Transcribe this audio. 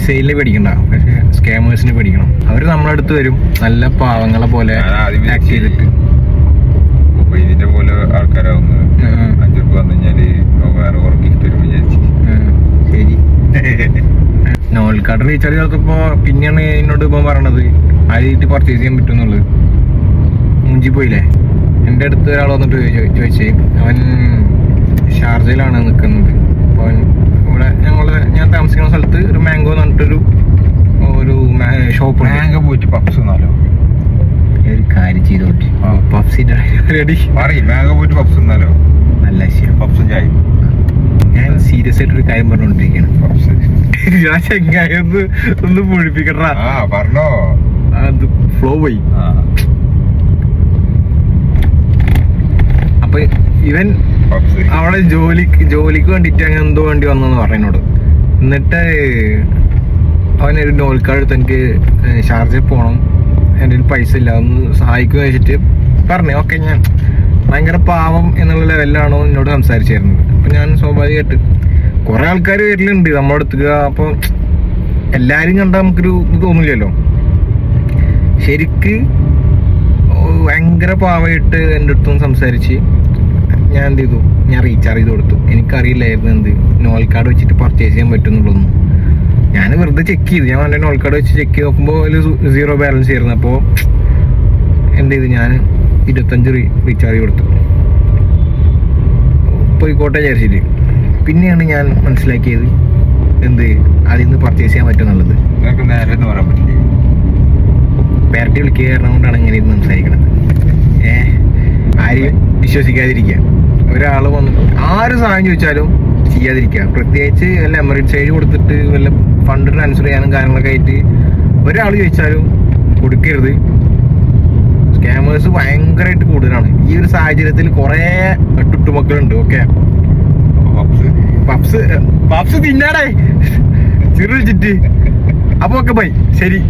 റീസെയിലിന് പേടിക്കണ്ട, പക്ഷെ സ്കാമേഴ്സിന് പേടിക്കണം. അവർ നമ്മളടുത്ത് വരും നല്ല പാവങ്ങളെ പോലെ ആക്ട് ചെയ്തിട്ട്. ഇതിന്റെ പോലെ ആൾക്കാരാവുന്ന 5 രൂപ വന്നു കഴിഞ്ഞാല് വേറെ കുറെ ഗിഫ്റ്റ് വരും വിചാരിച്ചു. ശരി. നോൽ കാർഡ് റീചാർജ് ചെയ്തപ്പോ പിന്നെയാണ് എന്നോട് ഇപ്പം പറയണത് ആയിട്ട് പർച്ചേസ് ചെയ്യാൻ പറ്റുന്നുള്ളത്. മുഞ്ചി പോയില്ലേ. എൻ്റെ അടുത്ത് ഒരാൾ വന്നിട്ട് ചോദിച്ചേ, അവൻ ഷാർജയിലാണ് നിൽക്കുന്നത്. അപ്പോൾ അവൻ ഇവിടെ ഞാൻ താമസിക്കുന്ന സ്ഥലത്ത് ഒരു മാംഗോ എന്ന് പറഞ്ഞിട്ടൊരു ഷോപ്പ്. മാംഗോ പോയിട്ട് പപ്സ് എന്നാലോ ഒരു കാര്യം ചെയ്തോട്ടെ. പപ്സിന്റെ റെഡി പറയും. മാംഗോ പോയിട്ട് പപ്സ് എന്നാലോ നല്ല ശരി. പപ്സും ചായ. ഞാൻ സീരിയസ് ആയിട്ടൊരു കാര്യം പറഞ്ഞോണ്ടിരിക്കുകയാണ്. പപ്സ് ഞാൻ ചെങ്ങായി ഒന്ന് പൊഴിപ്പിക്കട്ടാ. പറഞ്ഞോ. അത് ഫ്ലോ പോയി. അപ്പൊ ഇവൻ അവിടെ ജോലിക്ക് വേണ്ടിട്ട് അങ്ങനെ എന്തോ വേണ്ടി വന്നെന്ന് പറഞ്ഞോട്. എന്നിട്ട് അവനൊരു നോൽ കാർഡ് എടുത്ത് എനിക്ക് ഷാർജയിൽ പോകണം, എൻ്റെ കയ്യിൽ പൈസ ഇല്ല, ഒന്ന് സഹായിക്കുക വെച്ചിട്ട് പറഞ്ഞു. ഓക്കെ, ഞാൻ ഭയങ്കര പാവം എന്നുള്ള ലെവലിലാണോ എന്നോട് സംസാരിച്ചിരുന്നത്. അപ്പൊ ഞാൻ സ്വാഭാവികമായിട്ട് കുറെ ആൾക്കാർ വരലുണ്ട് നമ്മുടെ അടുത്ത്. അപ്പൊ എല്ലാരും കണ്ടാൽ നമുക്കൊരു ഇത് തോന്നില്ലല്ലോ. ശരിക്ക് ഭയങ്കര പാവമായിട്ട് എൻ്റെ അടുത്തൊന്ന് സംസാരിച്ച് ഞാൻ എന്ത് ചെയ്തു, ഞാൻ റീചാർജ് ചെയ്ത് കൊടുത്തു. എനിക്കറിയില്ലായിരുന്നു എന്ത് നോൾ കാർഡ് വെച്ചിട്ട് പർച്ചേസ് ചെയ്യാൻ പറ്റുന്നുള്ളൊന്നും. ഞാൻ വെറുതെ ചെക്ക് ചെയ്തു. ഞാൻ എൻ്റെ നോൾ കാർഡ് വെച്ച് ചെക്ക് ചെയ്ത് നോക്കുമ്പോൾ അതിൽ 0 ബാലൻസ് ആയിരുന്നു. അപ്പോൾ എന്ത് ചെയ്തു, ഞാൻ 25 റീചാർജ് കൊടുത്തു. പോയിക്കോട്ടെ വിചാരിച്ചിട്ട്. പിന്നെയാണ് ഞാൻ മനസ്സിലാക്കിയത് എന്ത് അതിൽ നിന്ന് പർച്ചേസ് ചെയ്യാൻ പറ്റുന്നുള്ളത്. നേരെ പറയാൻ പറ്റില്ലേ. പാരറ്റി വിളിക്കുക കാരണം കൊണ്ടാണ് ഇങ്ങനെ ഇരുന്ന് സംസാരിക്കണത്. ആരെയും വിശ്വസിക്കാതിരിക്കുക. ഒരാൾ വന്ന് ആര് സഹായം ചോദിച്ചാലും ചെയ്യാതിരിക്കുക. പ്രത്യേകിച്ച് വല്ല എമർജൻസി കൊടുത്തിട്ട് വല്ല ഫണ്ട് ട്രാൻസ്ഫർ ചെയ്യാനും കാര്യങ്ങളൊക്കെ ആയിട്ട് ഒരാൾ ചോദിച്ചാലും കൊടുക്കരുത്. സ്കാമേഴ്സ് ഭയങ്കരമായിട്ട് കൂടുതലാണ് ഈ ഒരു സാഹചര്യത്തിൽ. കുറെ ടുട്ടുമക്കളുണ്ട്. ഓക്കെ, പപ്സ് തിന്നാടേ ചെറു വെച്ചിട്ട്. അപ്പൊ ഓക്കെ, ബൈ, ശരി.